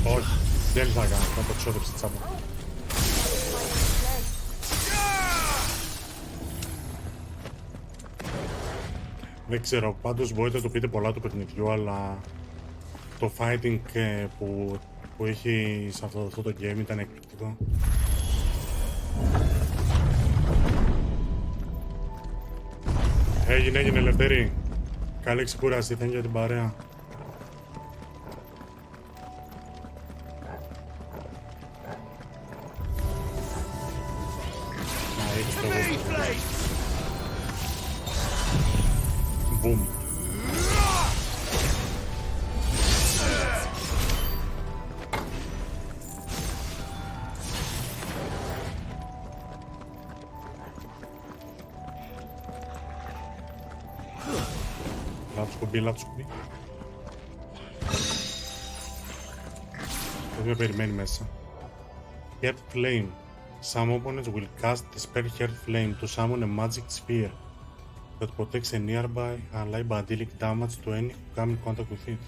Όχι, δεν θα κάνω, θα το ξόδεψε τσάμπα. Δεν ξέρω, πάντως μπορείτε να το πείτε πολλά του παιχνιδιού, αλλά το fighting που έχει σε αυτό το game ήταν εκπληκτικό. Έγινε Ελευθερή. Καλή ξεκούραση, thank you για την παρέα. Να έχεις το Boom. Λάθος κουμπί. Δεν με περιμένει μέσα. Heart Flame. Some opponents will cast the spell Heart Flame to summon a magic sphere that protects a nearby ally by dealing damage to any who come in contact with it.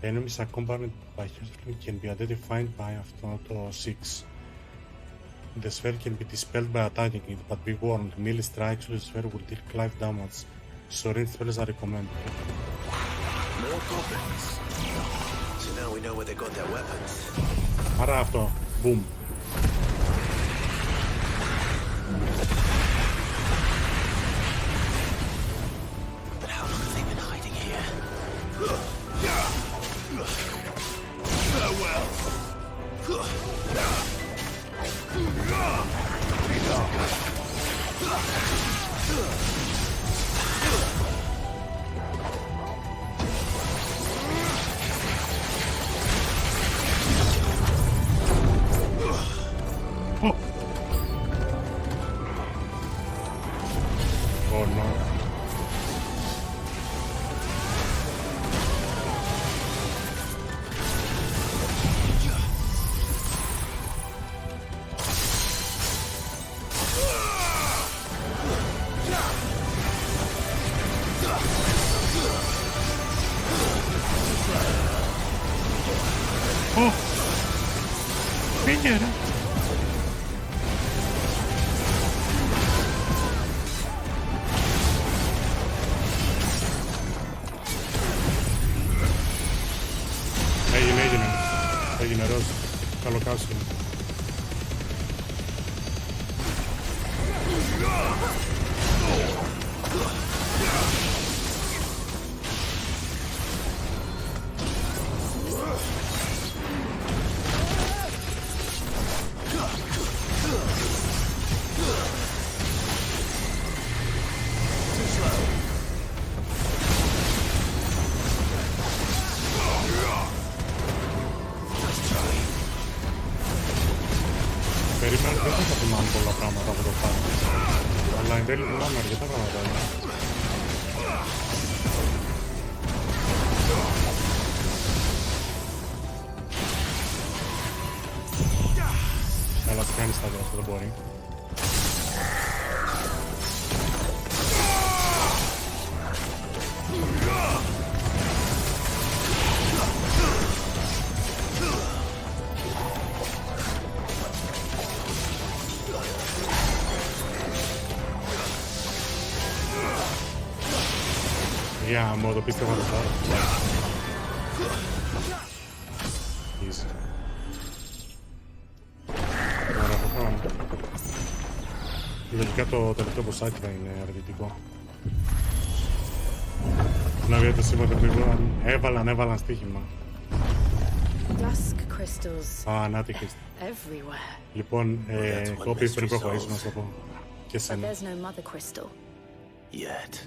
Enemies accompanied by Heart Flame can be identified by Auto 6. The sphere can be dispelled by attacking it, but be warned, melee strikes with the sphere will deal life damage. So range spells are recommended. More goblins. So now we know where they got their weapons. Άρα αυτό. Boom. But how long have they been hiding here? Farewell. Oh no. Oh! Πήγε ρε! Έγινε ροζ. Καλό κάσιο. Περίμενα, δεν θα θυμάμαι πολλά πράγματα από το πάνω. Αλλά εν τέλει θυμάμαι αρκετά πράγματα. Αλλά τι κάνεις τώρα, αυτό δεν μπορεί. Για μου το πίστευα το πάρω. Easy. Ωραία, το χρόνο. Λογικά το τελευταίο ποσάκι θα είναι αρνητικό. Να βγείτε σήμερα το έβαλαν στοίχημα. Dusk crystals. Α, να τη χρήστη. Everywhere. Λοιπόν, κόπη πριν προχωρήσουμε, να σου το πω. Και But σένα. there's no mother crystal. Yet.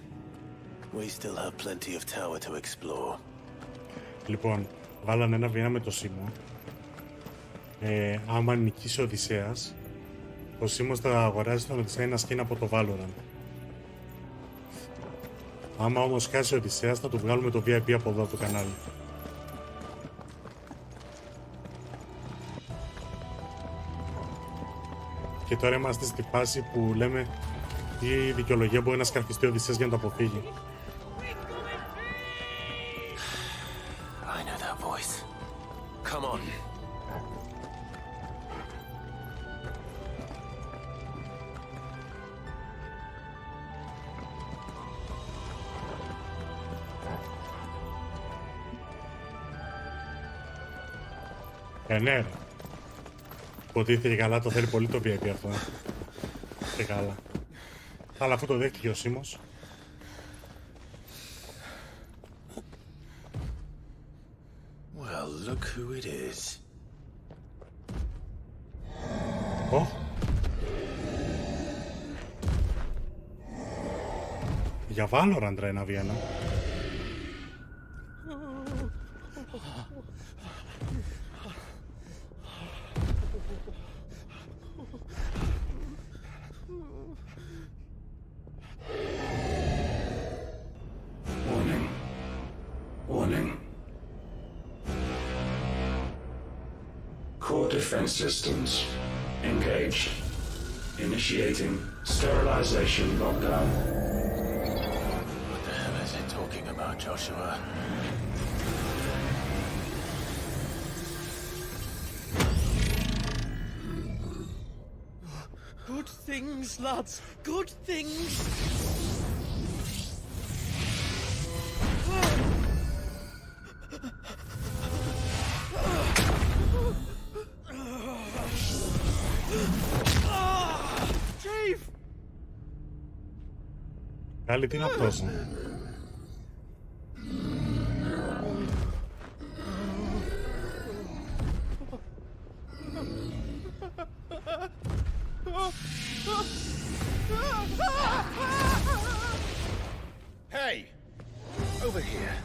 We still have plenty of tower to explore. Λοιπόν, βάλανε ένα βήμα με το Σίμω. Άμα νικήσει ο Οδυσσέας, ο Σίμος θα αγοράσει τον Οδυσσέα ένα skin από το Valorant. Άμα όμως χάσει ο Οδυσσέας, θα του βγάλουμε το VIP από εδώ από το κανάλι. Και τώρα είμαστε στη φάση που λέμε τι δικαιολογία μπορεί να σκαρφιστεί ο Οδυσσέας για να το αποφύγει. I know that voice. Come on. Ναι, ρε. Υποτίθεται καλά, το θέλει πολύ το VIP αυτό. Και καλά. Αλλά αφού το δέχτηκε ο Σίμος. Well, look who it is. Ω. Για Valorant ρε ένα Βιέννα. Warning. Core defense systems engaged. Initiating sterilization lockdown. What the hell is it talking about, Joshua? Good things, lads. Good things. Chief! Καλή, τι είναι αυτός. Hey! Over here.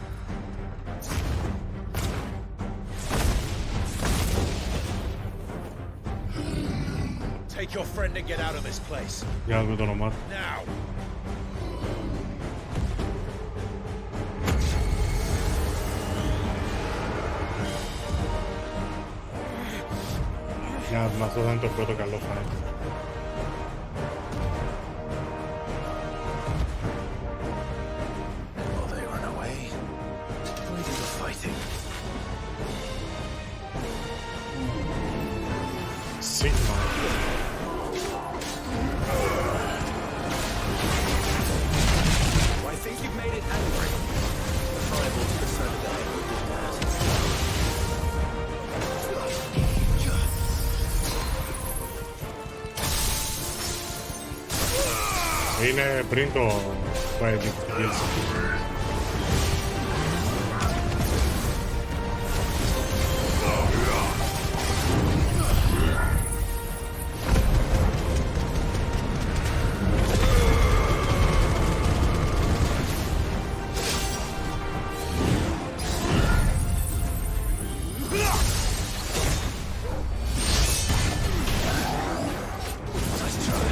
Take your friend and get out of this place. Για να δούμε το όνομά του. Now! Για να δούμε, αυτό θα είναι το πρώτο καλό fight. Will they run away? We do the fighting. Sigma. I think you've made it angry. The fireball to the side of the head will do that. Είναι πριν το Fire Dick DLC. Nice try.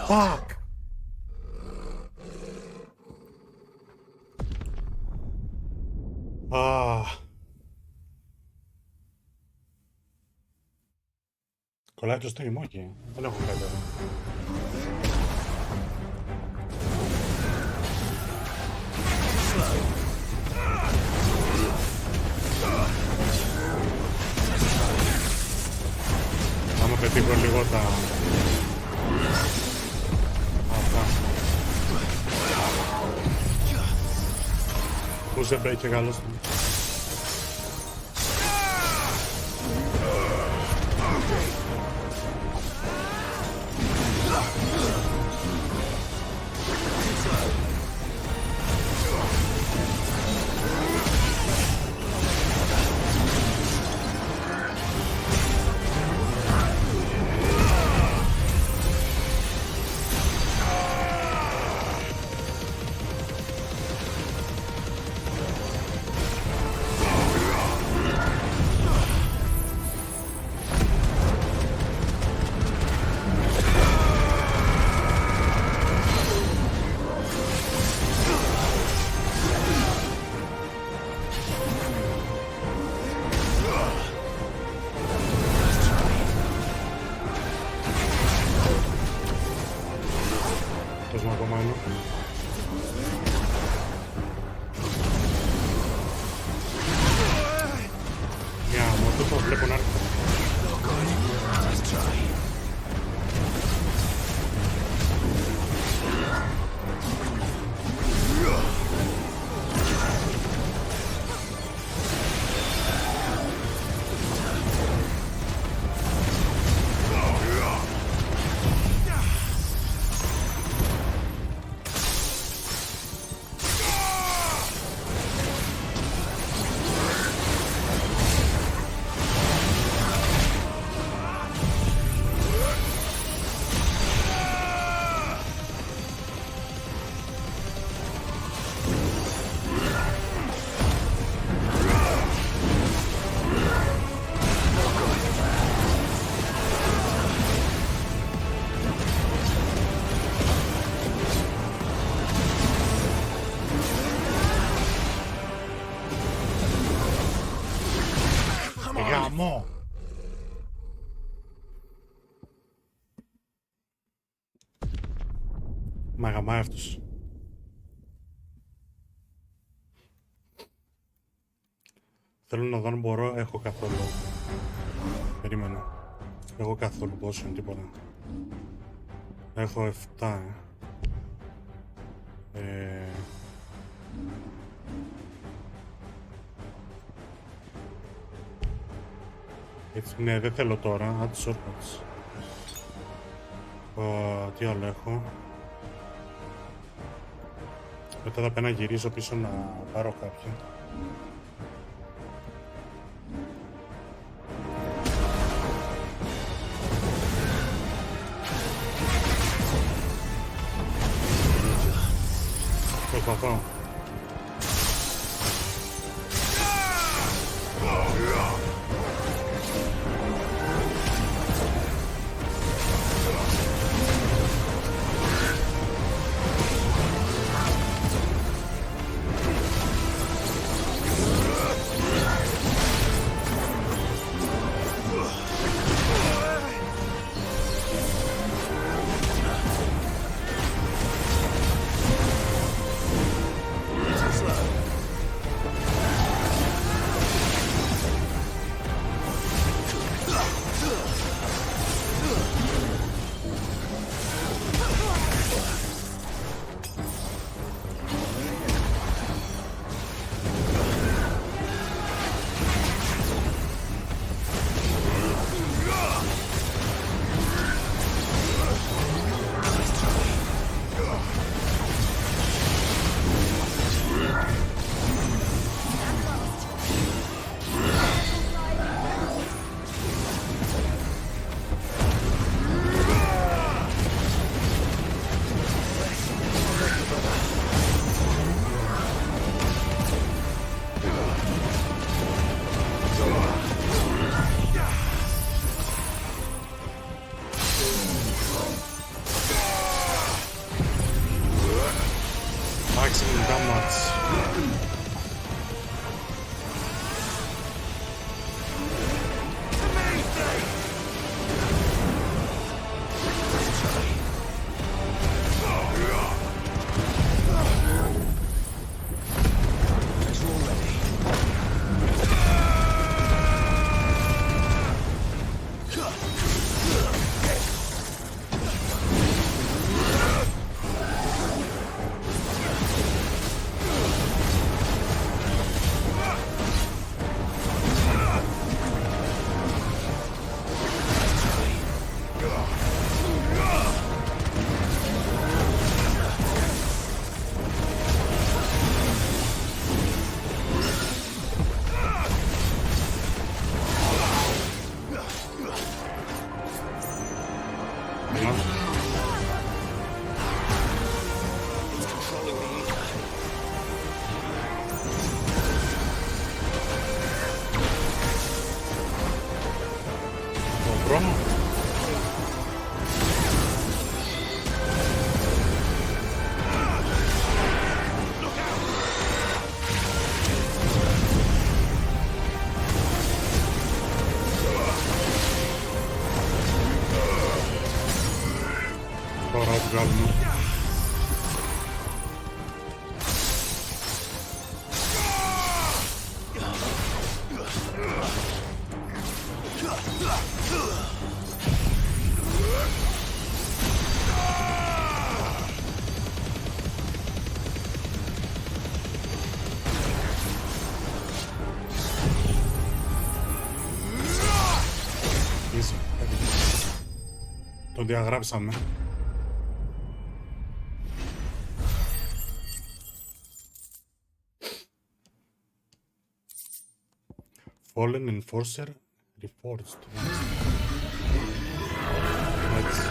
Fuck! Κολλάει το stream, όχι. Δεν έχω κάτι άλλο. Άμα πετύχω λίγο τα... Αυτά. Πούς δεν μπαίνει και καλώς του. Γαμό! Μα γαμάει αυτός. Θέλω να δω αν μπορώ, έχω καθόλου. Περίμενα. Έχω καθόλου πόσο είναι τίποτα. Έχω 7, Έτσι, ναι, δεν θέλω τώρα. Add shortcuts. Τι άλλο έχω. Μετά θα πένα γυρίσω πίσω να πάρω κάποια. Προσπαθώ. μας. Το δρόμο. Τώρα ό,τι βγάλουμε. Τον διαγράψαμε. Fallen Enforcer Reforged. Έτσι.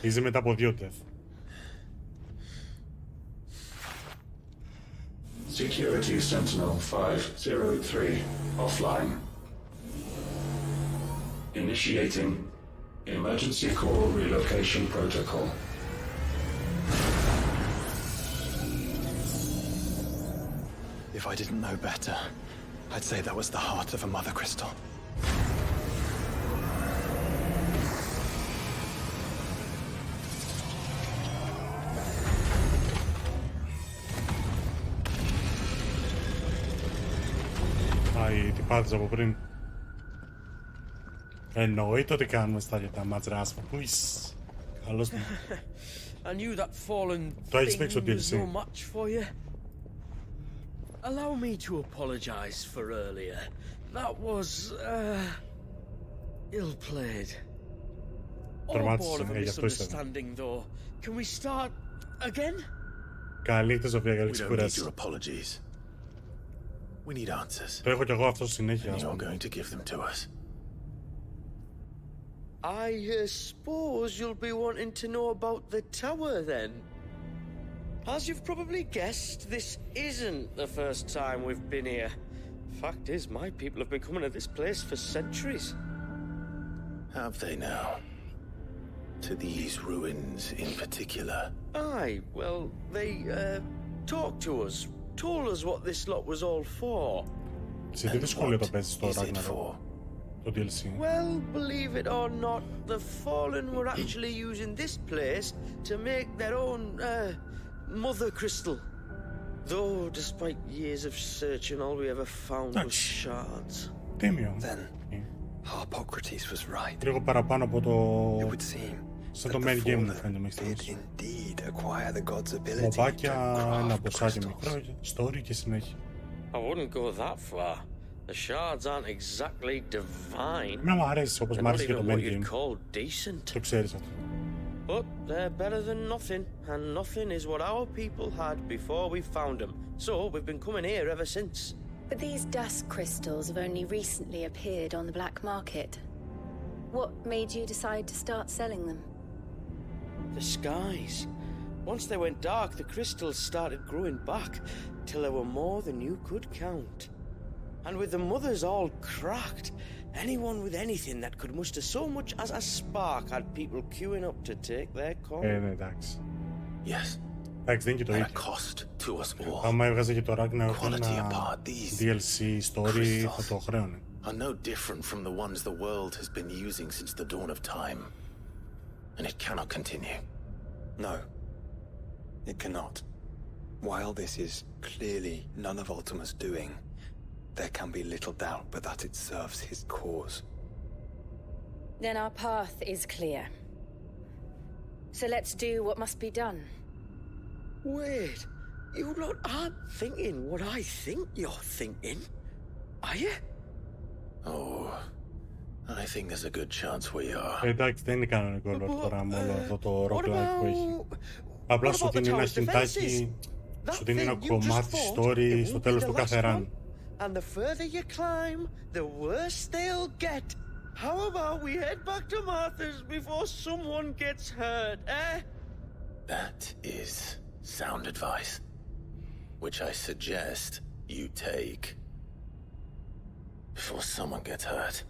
Είσαι μετά από 2 death. Security Sentinel 503 offline. Initiating emergency call relocation protocol. If I didn't know better, I'd say that was the heart of a mother crystal. Οι τυπάδες από πριν. Εννοείται ότι κάνουμε στα λιτά ματσράσμα. Πού είσαι. Καλώς μου. I knew that fallen Το έχεις thing παίξει στο was DLC. no much for you. Allow me to apologize for earlier. That was, ill-played. All Τρομάτισε, born of a γι' αυτό ήρθα. misunderstanding, though. Can we start again? Καλή νύχτα, Σοφία, καλή We don't need ξεκούραση. your apologies. We need answers. Το έχω κι εγώ αυτό συνέχεια. And ας you're πούμε. going to give them to us. I suppose you'll be wanting to know about the tower, then. As you've probably guessed, this isn't the first time we've been here. Fact is, my people have been coming to this place for centuries. Have they now? To these ruins in particular? Aye, well, they, talked to us, told us what this lot was all for. Σε τι δυσκολία το παίζεις στο Ragnarok, το DLC. Well, believe it or not, the Fallen were actually using this place to make their own, mother crystal. Though, despite years of searching, all we ever found was shards. Τίμιο. Then, Harpocrates was right. Λίγο παραπάνω από το... It would seem σαν το main game μου φαίνεται μέχρι στιγμής. indeed acquire the god's ability Μοπάκια, to ένα craft μποσάκι crystals. μικρό, story και συνέχεια. I wouldn't go that far. The shards aren't exactly divine. Εμένα μου αρέσει όπως They're μ' not άρεσε και το even what main you'd game. call decent. Το ξέρεις αυτό. But they're better than nothing, and nothing is what our people had before we found them. So we've been coming here ever since. But these dusk crystals have only recently appeared on the black market. What made you decide to start selling them? The skies. Once they went dark, the crystals started growing back, till there were more than you could count. And with the mothers all cracked, anyone with anything that could muster so much as a spark had people queuing up to take their call. Ναι, εντάξει. Yes. Εντάξει, δεν είναι και το At a ίδιο. cost to us all. Άμα έβγαζε και το Ragnarok Quality ένα apart, these DLC story, θα το χρέωνε. are no different from the ones the world has been using since the dawn of time. And it cannot continue. No, it cannot. While this is clearly none of Ultima's doing, there can be little doubt but that it serves his cause. Then our path is clear. So let's do what must be done. Wait, you lot aren't thinking what I think you're thinking, are you? Oh, I think there's a good chance we are. Εντάξει, δεν είναι κανονικό όλο τώρα με όλο αυτό το roguelike που έχει. Απλά σου δίνει ένα χιντάκι, σου δίνει ένα κομμάτι story στο τέλος του κάθε run. And the further you climb, the worse they'll get. How about we head back to Martha's before someone gets hurt, eh? That is sound advice, which I suggest you take before someone gets hurt.